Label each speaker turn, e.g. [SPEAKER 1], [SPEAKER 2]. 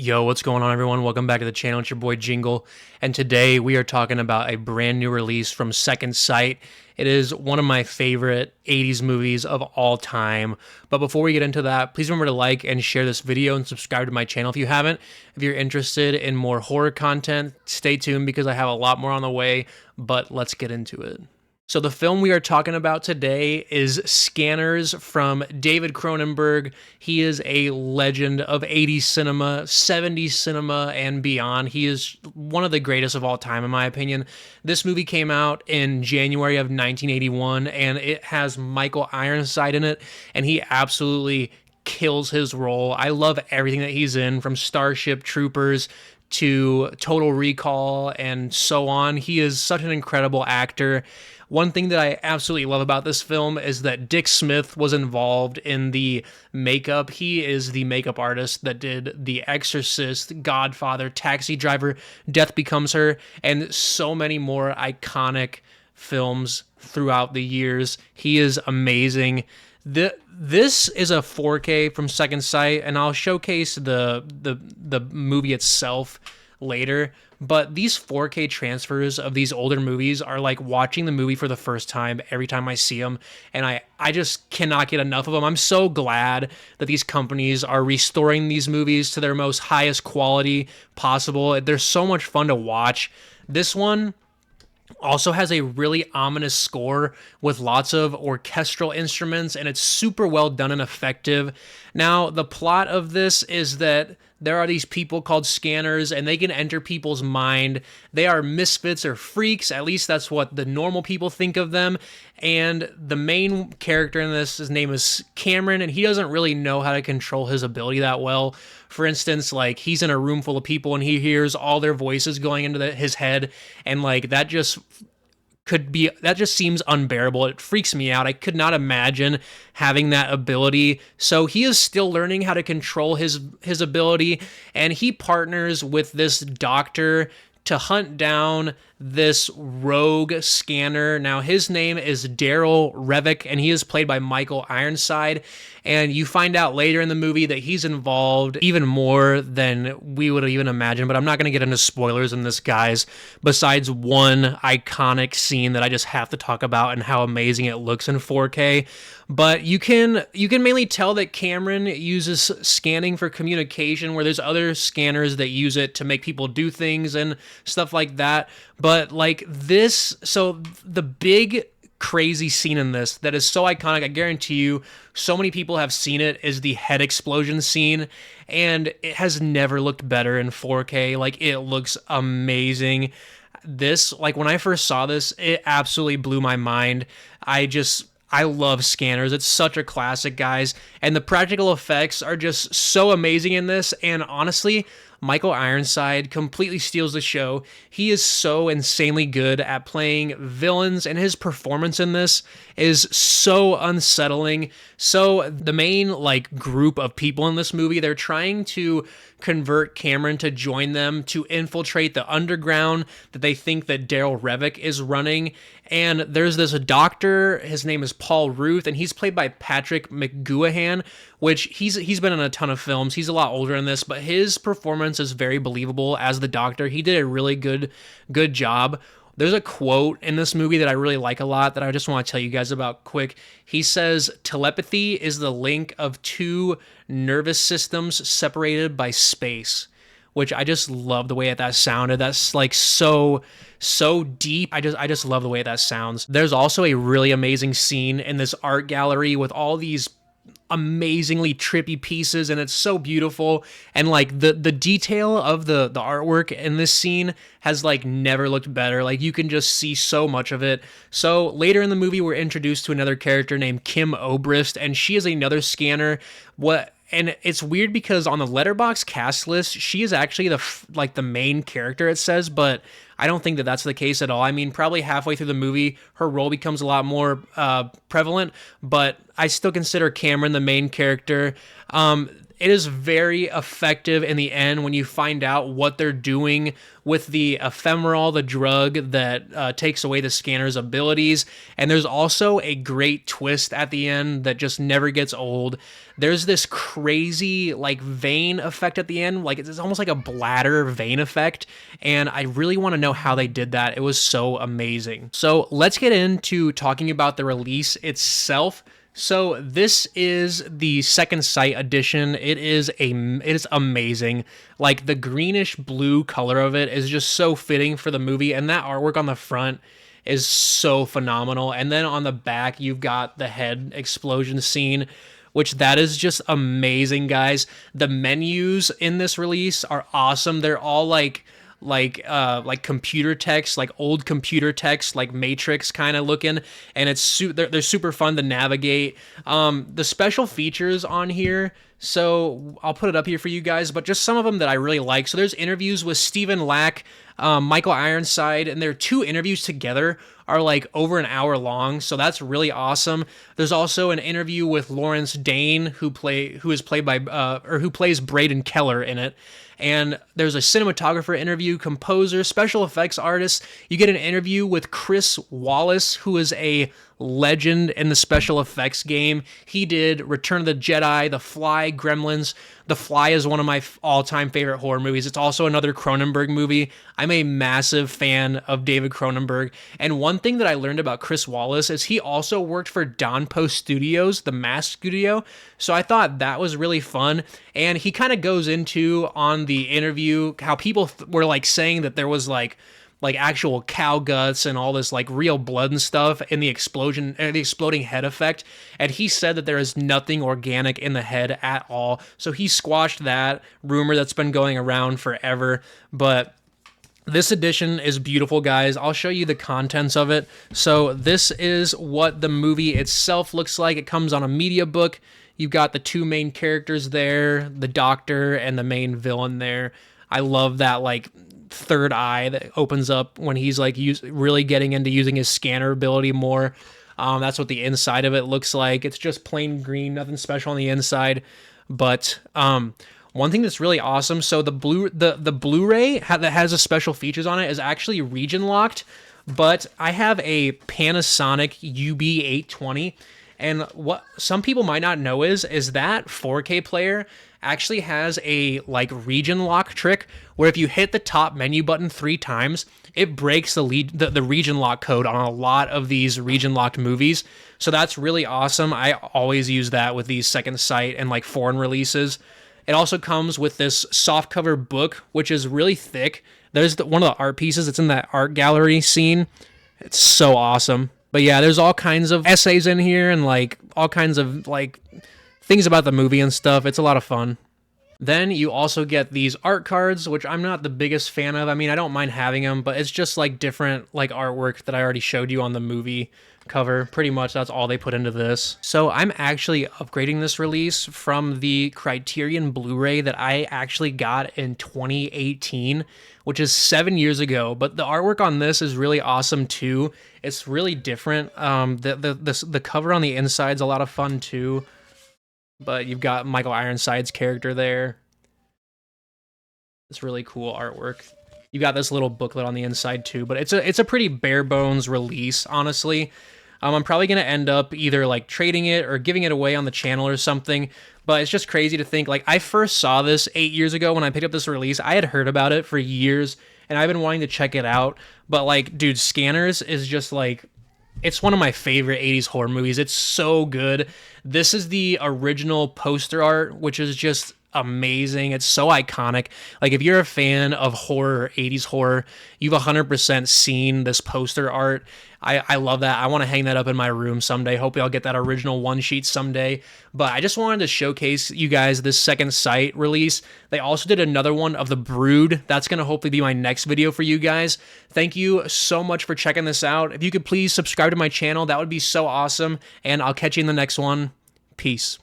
[SPEAKER 1] Yo, what's going on, everyone? Welcome back to the channel. It's your boy Jingle, and today we are talking about a brand new release from Second Sight. It is one of my favorite 80s movies of all time. But before we get into that, please remember to like and share this video and subscribe to my channel if you haven't. If you're interested in more horror content, stay tuned because I have a lot more on the way, but let's get into it. So the film we are talking about today is Scanners from David Cronenberg. He is a legend of 80s cinema, 70s cinema, and beyond. He is one of the greatest of all time, in my opinion. This movie came out in January of 1981, and it has Michael Ironside in it, and he absolutely kills his role. I love everything that he's in, from Starship Troopers to Total Recall and so on. He is such an incredible actor. One thing that I absolutely love about this film is that Dick Smith was involved in the makeup. He is the makeup artist that did The Exorcist, Godfather, Taxi Driver, Death Becomes Her, and so many more iconic films throughout the years. He is amazing. This is a 4K from Second Sight, and I'll showcase the movie itself later. But these 4K transfers of these older movies are like watching the movie for the first time every time I see them, and I just cannot get enough of them. I'm so glad that these companies are restoring these movies to their most highest quality possible. They're so much fun to watch. This one also has a really ominous score with lots of orchestral instruments, and it's super well done and effective. Now, the plot of this is that there are these people called scanners, and they can enter people's mind. They are misfits or freaks, at least that's what the normal people think of them. And the main character in this, his name is Cameron, and he doesn't really know how to control his ability that well. For instance, like, he's in a room full of people and he hears all their voices going into his head, and like that just seems unbearable. It freaks me out. I could not imagine having that ability. So he is still learning how to control his ability, and he partners with this doctor to hunt down this rogue scanner. Now, his name is Daryl Revick, and he is played by Michael Ironside. And you find out later in the movie that he's involved even more than we would even imagine. But I'm not going to get into spoilers in this, guys, besides one iconic scene that I just have to talk about and how amazing it looks in 4K. But you can mainly tell that Cameron uses scanning for communication, where there's other scanners that use it to make people do things and stuff like that. But like this, so the big crazy scene in this that is so iconic, I guarantee you so many people have seen it, is the head explosion scene, and it has never looked better in 4K. Like, it looks amazing. This, like, when I first saw this, it absolutely blew my mind. I love Scanners. It's such a classic, guys. And the practical effects are just so amazing in this. And honestly, Michael Ironside completely steals the show. He is so insanely good at playing villains, and his performance in this is so unsettling. So the main like group of people in this movie, they're trying to convert Cameron to join them to infiltrate the underground that they think that Daryl Revick is running. And there's this doctor, his name is Paul Ruth, and he's played by Patrick McGoohan, which he's been in a ton of films. He's a lot older in this, but his performance is very believable as the doctor. He did a really good job. There's a quote in this movie that I really like a lot that I just want to tell you guys about quick. He says, "Telepathy is the link of two nervous systems separated by space," which I just love the way that sounded. That's like so deep. I just love the way that sounds. There's also a really amazing scene in this art gallery with all these amazingly trippy pieces, and it's so beautiful, and like the detail of the artwork in this scene has like never looked better. Like, you can just see so much of it. So later in the movie, we're introduced to another character named Kim Obrist, and she is another scanner. And it's weird because on the Letterboxd cast list, she is actually the main character, it says, but I don't think that that's the case at all. I mean, probably halfway through the movie, her role becomes a lot more prevalent, but I still consider Cameron the main character. it is very effective in the end when you find out what they're doing with the ephemeral, the drug that takes away the scanner's abilities. And there's also a great twist at the end that just never gets old. There's this crazy like vein effect at the end, like it's almost like a bladder vein effect, and I really want to know how they did that. It was so amazing. So let's get into talking about the release itself. So this is the Second Sight edition. It is amazing. Like the greenish blue color of it is just so fitting for the movie, and that artwork on the front is so phenomenal. And then on the back, you've got the head explosion scene, which that is just amazing, guys. The menus in this release are awesome. They're all like computer text, like old computer text, like Matrix kind of looking, and they're super fun to navigate. The special features on here, so I'll put it up here for you guys, but just some of them that I really like. So there's interviews with Stephen Lack, Michael Ironside, and their 2 interviews together are like over an hour long, so that's really awesome. There's also an interview with Lawrence Dane, who plays Braden Keller in it. And there's a cinematographer interview, composer, special effects artist. You get an interview with Chris Wallace, who is a legend in the special effects game. He did Return of the Jedi, The Fly, Gremlins. The Fly is one of my all-time favorite horror movies. It's also another Cronenberg movie. I'm a massive fan of David Cronenberg. And one thing that I learned about Chris Wallace is he also worked for Donpo Studios, the Mask Studio. So I thought that was really fun. And he kind of goes into on the interview how people were like saying that there was like actual cow guts and all this like real blood and stuff in the exploding head effect. And he said that there is nothing organic in the head at all. So he squashed that rumor that's been going around forever. But this edition is beautiful, guys. I'll show you the contents of it. So this is what the movie itself looks like. It comes on a media book. You've got the 2 main characters there, the doctor and the main villain there. I love that like third eye that opens up when he's like really getting into using his scanner ability more. That's what the inside of it looks like. It's just plain green, nothing special on the inside. But one thing that's really awesome, so the Blu-ray that has a special features on it is actually region locked, but I have a Panasonic UB820, and what some people might not know is that 4K player actually has a like region lock trick where if you hit the top menu button 3 times, it breaks the region lock code on a lot of these region locked movies. So that's really awesome. I always use that with these Second Sight and like foreign releases. It also comes with this softcover book, which is really thick. There's one of the art pieces. It's in that art gallery scene. It's so awesome. But yeah, there's all kinds of essays in here and like all kinds of like things about the movie and stuff. It's a lot of fun. Then you also get these art cards, which I'm not the biggest fan of. I mean, I don't mind having them, but it's just like different like artwork that I already showed you on the movie cover. Pretty much that's all they put into this. So I'm actually upgrading this release from the Criterion Blu-ray that I actually got in 2018, which is 7 years ago. But the artwork on this is really awesome too. It's really different. The cover on the inside is a lot of fun too. But you've got Michael Ironside's character there. It's really cool artwork. You got this little booklet on the inside too, but it's a pretty bare bones release, honestly. I'm probably gonna end up either like trading it or giving it away on the channel or something. But it's just crazy to think, like, I first saw this 8 years ago when I picked up this release. I had heard about it for years, and I've been wanting to check it out. But like, dude, Scanners is just like, it's one of my favorite 80s horror movies. It's so good. This is the original poster art, which is just amazing. It's so iconic. Like, if you're a fan of horror, 80s horror, you've 100% seen this poster art. I love that. I want to hang that up in my room someday. Hopefully I'll get that original one sheet someday. But I just wanted to showcase you guys this Second Sight release. They also did another one of The Brood. That's going to hopefully be my next video for you guys. Thank you so much for checking this out. If you could please subscribe to my channel, that would be so awesome. And I'll catch you in the next one. Peace.